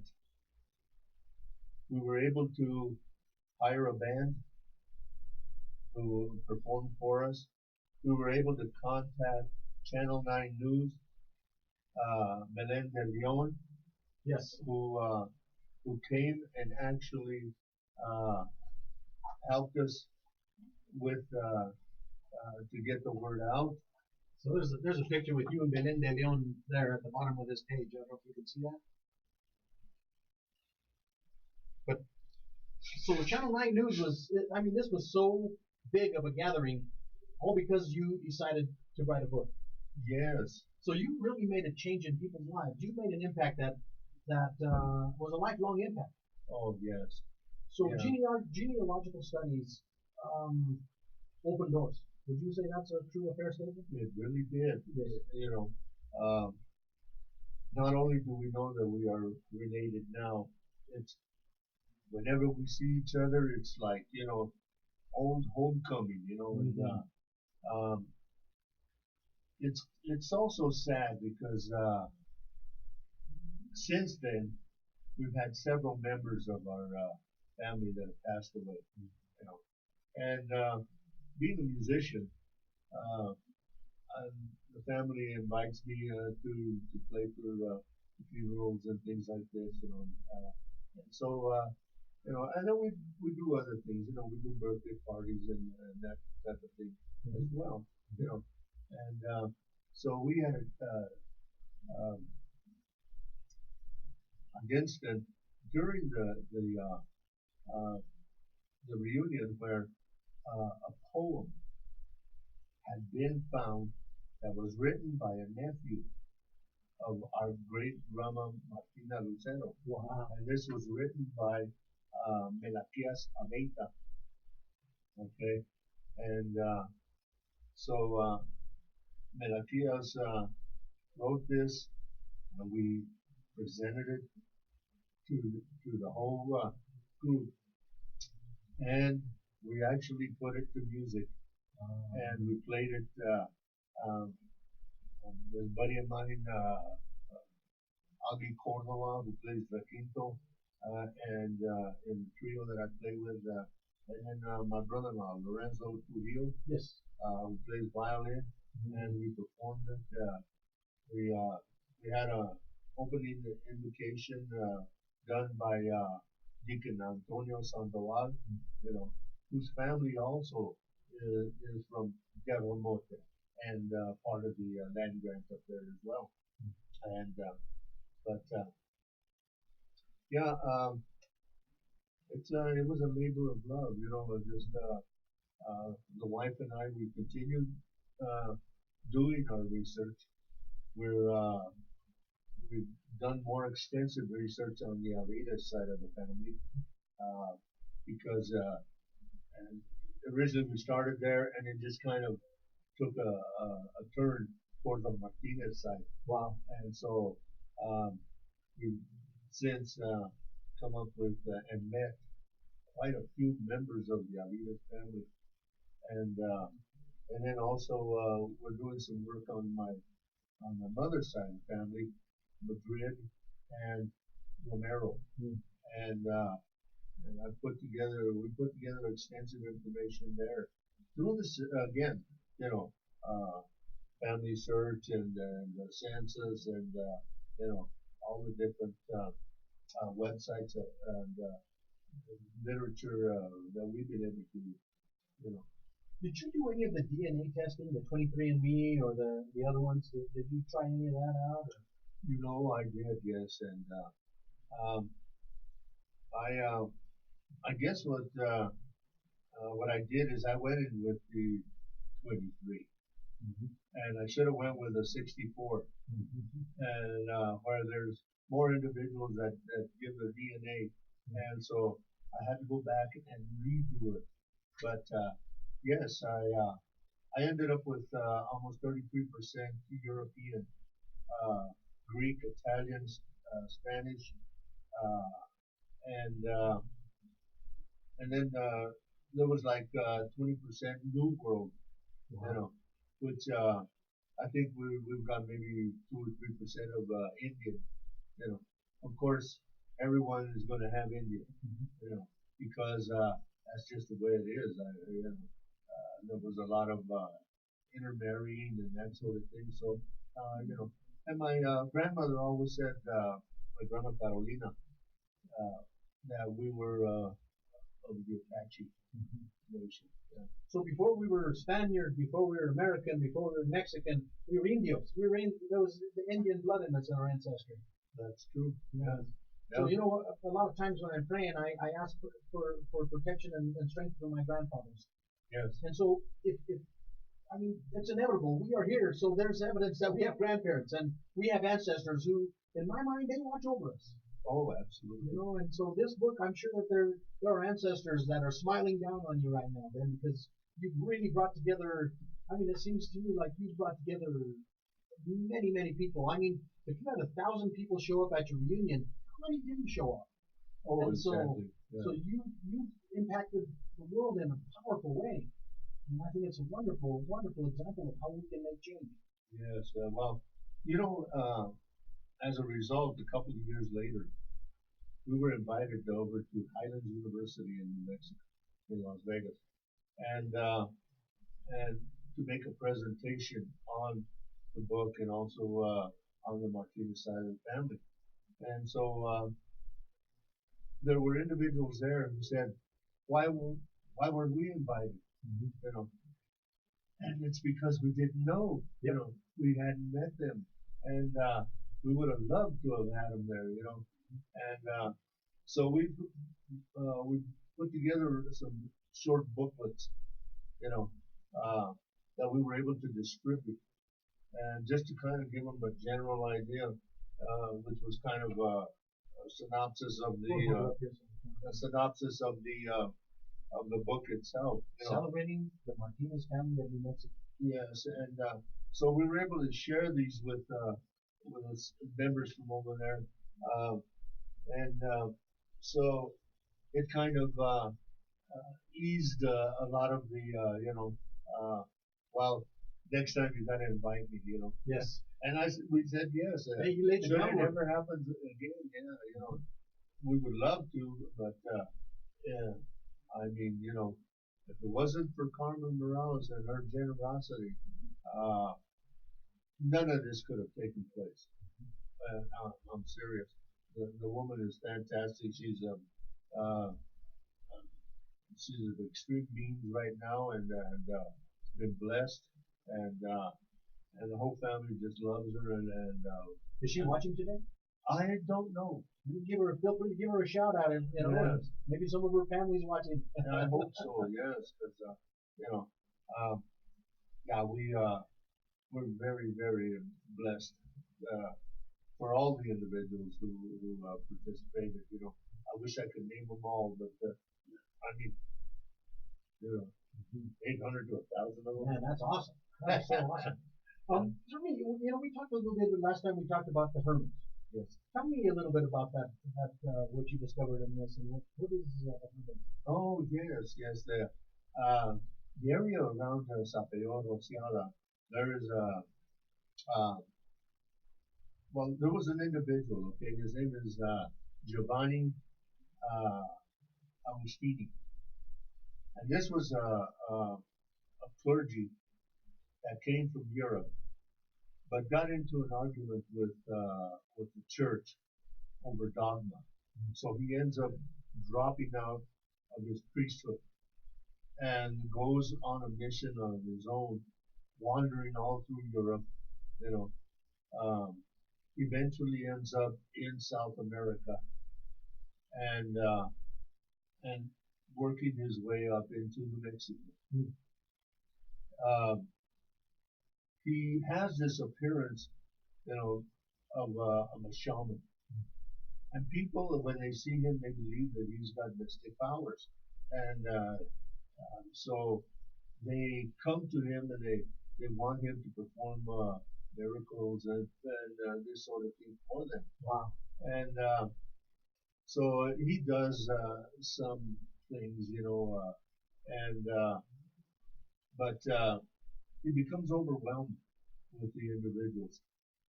Speaker 2: we were able to hire a band who performed for us. We were able to contact Channel 9 News, Belen de Leon,
Speaker 1: Yes.
Speaker 2: who came and actually uh, helped us with to get the word out.
Speaker 1: So there's a picture with you and Belen de Leon there at the bottom of this page. I don't know if you can see that. But so Channel 9 News was, I mean, this was so big of a gathering, all because you decided to write a book.
Speaker 2: Yes.
Speaker 1: So you really made a change in people's lives. You made an impact that was a lifelong impact.
Speaker 2: Oh yes.
Speaker 1: So
Speaker 2: Yeah.
Speaker 1: genealogical studies open doors. Would you say that's a true, a fair statement?
Speaker 2: It really did.
Speaker 1: Yes.
Speaker 2: You know, not only do we know that we are related now, it's whenever we see each other, it's like, you know, old homecoming, you know, and it's also sad because since then we've had several members of our family that have passed away, you know, and being a musician, uh, the family invites me to play for funerals and things like this, you know, and so you know, and then we do other things, you know, we do birthday parties and that type of thing as well, you know, and so we had um, against it during uh, the reunion where a poem had been found that was written by a nephew of our great drummer Martina Lucero.
Speaker 1: Wow.
Speaker 2: And this was written by Melaquias Abeita. Okay, and so Melaquias wrote this, and we presented it to the whole group, and we actually put it to music, and we played it. Um, there's a buddy of mine, Augie Cordola, who plays the quinto, and in the trio that I play with, and then my brother-in-law, Lorenzo Trujillo,
Speaker 1: Yes.
Speaker 2: who plays violin, and we performed it. We had a opening invocation done by Deacon Antonio Sandoval, you know, whose family also is from Guerrero Norte and part of the land grant up there as well. And but yeah, it was a labor of love, you know. Just the wife and I, we continued doing our research. We've done more extensive research on the Alita side of the family because and originally we started there, and it just kind of took a turn toward the Martinez side.
Speaker 1: Wow.
Speaker 2: And so we've since come up with and met quite a few members of the Alita family, and then also we're doing some work on my mother's side of the family, Madrid and Romero, and and we put together extensive information there. Through this, again, you know, family search and census and, you know, all the different websites and literature that we've been able to, you know.
Speaker 1: Did you do any of the DNA testing, the 23andMe or the other ones? Did you try any of that out? Or?
Speaker 2: You know, I did, yes, and um, I guess what I did is I went in with the 23, and I should have went with a 64, and where there's more individuals that give their DNA, and so I had to go back and redo it. But yes, I ended up with almost 33% European, Greek, Italian, Spanish, uh, and then there was like 20% New World,
Speaker 1: Wow.
Speaker 2: you know, which I think we've got maybe 2 or 3% of Indian, you know. Of course, everyone is going to have Indian, you know, because that's just the way it is. There was a lot of intermarrying and that sort of thing. So, you know, and my grandmother always said, my grandma Carolina, that we were of the Apache nation. Yeah.
Speaker 1: So before we were Spaniard, before we were American, before we were Mexican, we were Indios. There was the Indian blood in us in our ancestry.
Speaker 2: That's true.
Speaker 1: Yeah.
Speaker 2: Yeah.
Speaker 1: So, you know, a lot of times when I'm praying, I ask for protection and strength from my grandfathers.
Speaker 2: Yes.
Speaker 1: And so, if I mean, it's inevitable. We are here, so there's evidence that we have grandparents and we have ancestors who, in my mind, they watch over us.
Speaker 2: Oh, absolutely.
Speaker 1: You know, and so this book, I'm sure that there are ancestors that are smiling down on you right now, Ben, because you've really brought together. I mean, it seems to me like you've brought together many, many people. I mean, if you had 1,000 people show up at your reunion, how many didn't show up?
Speaker 2: Oh,
Speaker 1: And
Speaker 2: exactly.
Speaker 1: so you impacted the world in a powerful way. And I think it's a wonderful, wonderful example of how we can make change.
Speaker 2: Yes. Well, you know, as a result, a couple of years later, we were invited over to Highlands University in New Mexico, in Las Vegas, and to make a presentation on the book and also on the Martinez side of the family. And so there were individuals there who said, why weren't we invited? You know, and it's because we didn't know. You know, we hadn't met them, and we would have loved to have had them there. You know, and so we put together some short booklets. You know, that we were able to distribute, and just to kind of give them a general idea, which was kind of a synopsis of the book itself. You know.
Speaker 1: Celebrating the Martinez family of New Mexico.
Speaker 2: Yes, and so we were able to share these with members from over there, and so it kind of eased a lot of the well, next time you got to invite me, you know.
Speaker 1: Yes.
Speaker 2: And we said yes.
Speaker 1: Hey, you laid the
Speaker 2: sure, it
Speaker 1: groundwork.
Speaker 2: never happens again. Yeah, you know, we would love to, but yeah, I mean, you know, if it wasn't for Carmen Morales and her generosity, none of this could have taken place. I'm serious. The woman is fantastic. She's of extreme means right now, and been blessed, and the whole family just loves her. And
Speaker 1: Is she watching today?
Speaker 2: I don't know.
Speaker 1: Feel free to give her a shout out, and you know,
Speaker 2: Yes.
Speaker 1: maybe some of her family's watching.
Speaker 2: And I hope so. Yes, because you know, yeah, we're very, very blessed for all the individuals who participated. You know, I wish I could name them all, but I mean, you know, 800 to 1,000 of them.
Speaker 1: Man, that's awesome. That's so awesome. For me, you know, we talked a little bit last time. We talked about the hermits.
Speaker 2: Yes.
Speaker 1: Tell me a little bit about that. What you discovered in this, and what is a hermit?
Speaker 2: Oh yes, yes. The area around Sapeo, Rociada, there is well, there was an individual. Okay, his name is Giovanni Agustini, and this was a clergy that came from Europe, but got into an argument with the church over dogma. So he ends up dropping out of his priesthood and goes on a mission of his own, wandering all through Europe. You know, eventually ends up in South America, and working his way up into New Mexico. He has this appearance, you know, of a shaman, and people, when they see him, they believe that he's got mystic powers, and so they come to him and they want him to perform miracles and this sort of thing for them.
Speaker 1: Wow.
Speaker 2: And so he does some things, you know, and but he becomes overwhelmed with the individuals,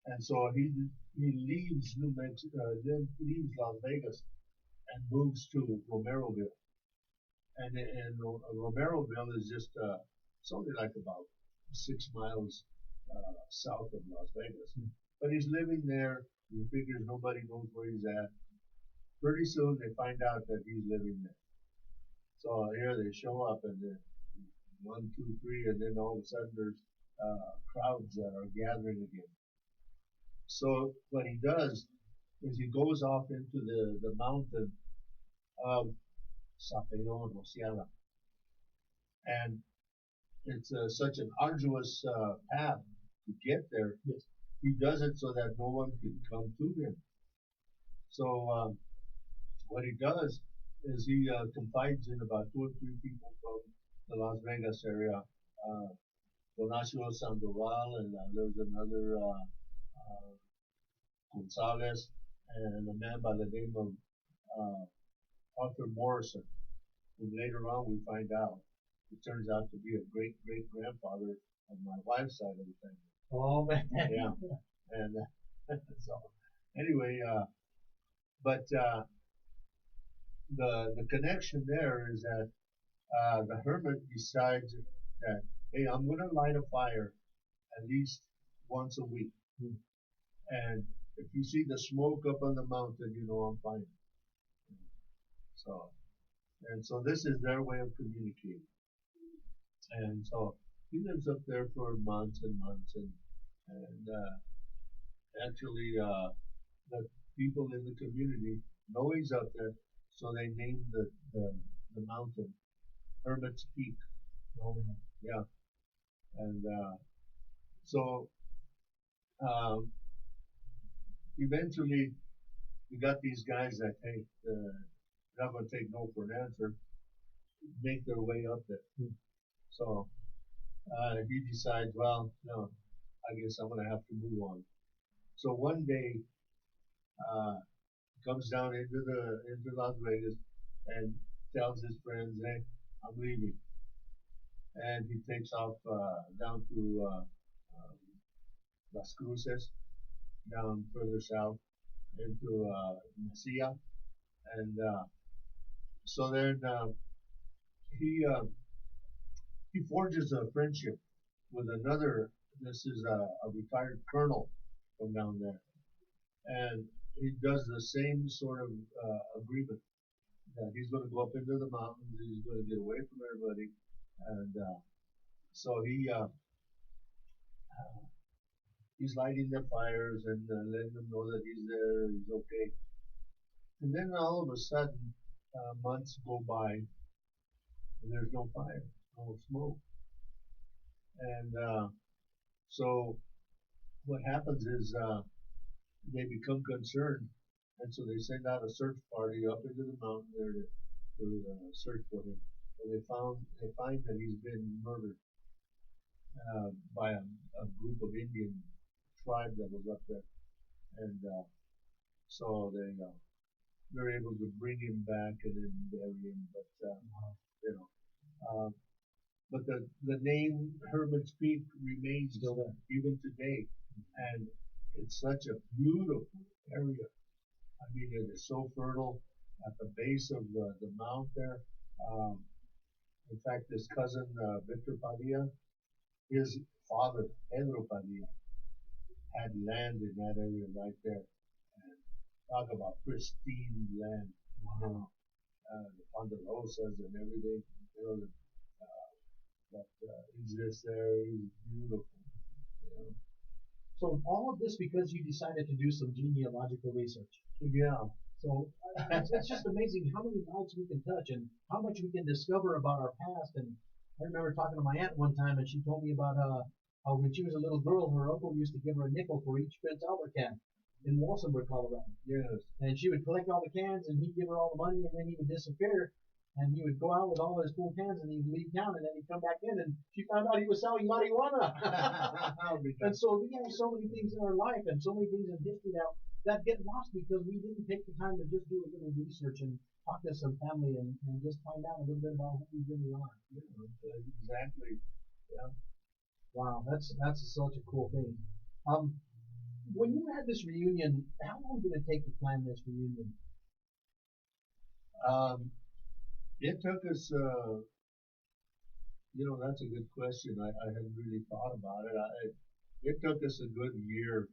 Speaker 2: and so he leaves New Mexico, leaves Las Vegas, and moves to Romeroville, and Romeroville is just it's only like about 6 miles south of Las Vegas, but he's living there. He figures nobody knows where he's at. Pretty soon they find out that he's living there. So here they show up, and then 1, 2, 3, and then all of a sudden there's crowds that are gathering again. So what he does is he goes off into the mountain of Sapelon or Sierra, and it's such an arduous path to get there.
Speaker 1: Yes.
Speaker 2: He does it so that no one can come to him. So what he does is he confides in about 2 or 3 people from the Las Vegas area, Donacio Sandoval, and there's another Gonzalez, and a man by the name of Arthur Morrison, who later on we find out it turns out to be a great great grandfather of my wife's side of the family.
Speaker 1: Oh man.
Speaker 2: Yeah, and so anyway, but the connection there is that the hermit decides that, hey, I'm going to light a fire at least once a week, and if you see the smoke up on the mountain, you know I'm fine. So this is their way of communicating, and so he lives up there for months and months, and actually the people in the community know he's up there, so they named the mountain Hermit's Peak.
Speaker 1: Oh man.
Speaker 2: Yeah, and so eventually you got these guys that hey, not going to take no for an answer, make their way up there. So he decides, well, no, I guess I'm going to have to move on. So one day comes down into Las Vegas and tells his friends, hey, I'm leaving. And he takes off down to Las Cruces, down further south into Mesilla, and so then he forges a friendship with another. This is a retired colonel from down there, and he does the same sort of agreement that he's going to go up into the mountains, he's going to get away from everybody, and so he's lighting their fires and letting them know that he's there, he's okay. And then all of a sudden, months go by, and there's no fire, no smoke. And so what happens is they become concerned, and so they send out a search party up into the mountain there to search for him. And they find that he's been murdered by a group of Indian tribe that was up there, and so they're able to bring him back and then bury him. But you know, but the name Hermit's Peak remains still there even today, and it's such a beautiful area. I mean, it is so fertile at the base of the mount there. In fact, his cousin Victor Padilla, his father Pedro Padilla, had land in that area right there. And talk about pristine land. Wow. The ponderosas and everything, you know, that exists there is beautiful. You know.
Speaker 1: So all of this because you decided to do some genealogical research.
Speaker 2: Yeah.
Speaker 1: So it's just amazing how many lives we can touch and how much we can discover about our past. And I remember talking to my aunt one time, and she told me about how when she was a little girl, her uncle used to give her a nickel for each Prince Albert can in Walsenburg, Colorado.
Speaker 2: Yes.
Speaker 1: And she would collect all the cans, and he'd give her all the money, and then he would disappear. And he would go out with all his full cans, and he'd leave town, and then he'd come back in, and she found out he was selling marijuana. And so we have so many things in our life, and so many things in history now. that get lost because we didn't take the time to just do a little research and talk to some family and just find out a little bit about who we really are.
Speaker 2: You know, exactly. Yeah.
Speaker 1: Wow, that's such a cool thing. When you had this reunion, how long did it take to plan this reunion?
Speaker 2: Um, it took us, that's a good question. I hadn't really thought about it. It took us a good year.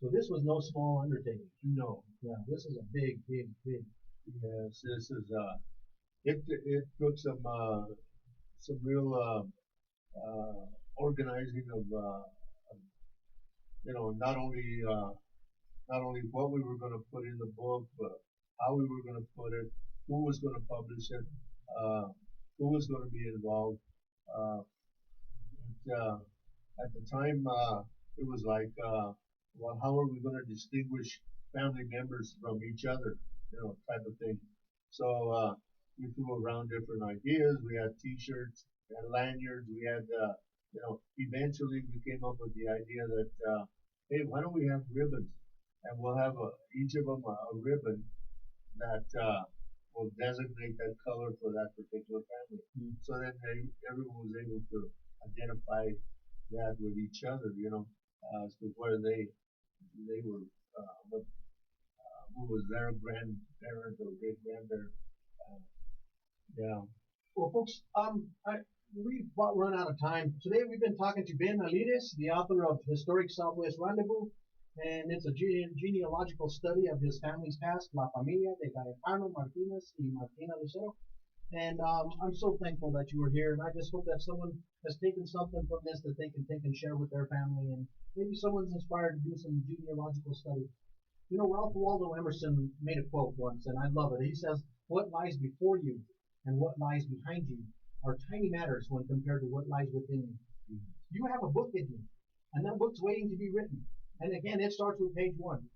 Speaker 1: So this was no small undertaking.
Speaker 2: No,
Speaker 1: Yeah, this is a big, big, big.
Speaker 2: yes, this is, it took some real, organizing of, not only what we were going to put in the book, but how we were going to put it, who was going to publish it, uh, who was going to be involved. Uh, at the time, it was like, well, how are we going to distinguish family members from each other, type of thing. So we threw around different ideas. We had T-shirts and lanyards. We had, eventually we came up with the idea that, hey, why don't we have ribbons? And we'll have each of them a ribbon that will designate that color for that particular family.
Speaker 1: Mm.
Speaker 2: So then everyone was able to identify that with each other, as to where they were, who was their grandparent or great grandparent. Uh, yeah.
Speaker 1: Well, folks, we've about run out of time. Today we've been talking to Ben Alides, the author of Historic Southwest Rendezvous, and it's a genealogical study of his family's past, La Familia de Cayetano Martinez y Martina Lucero. And I'm so thankful that you were here, and I just hope that someone has taken something from this that they can take and share with their family, and maybe someone's inspired to do some genealogical study. You know, Ralph Waldo Emerson made a quote once, and I love it. He says, "What lies before you and what lies behind you are tiny matters when compared to what lies within you."
Speaker 2: Mhm.
Speaker 1: You have a book in you, and that book's waiting to be written. And again, it starts with page one.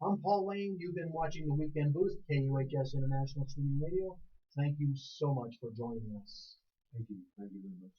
Speaker 1: I'm Paul Lane. You've been watching the Weekend Boost, KUHS International Streaming Radio. Thank you so much for joining us.
Speaker 2: Thank you. Thank you very much.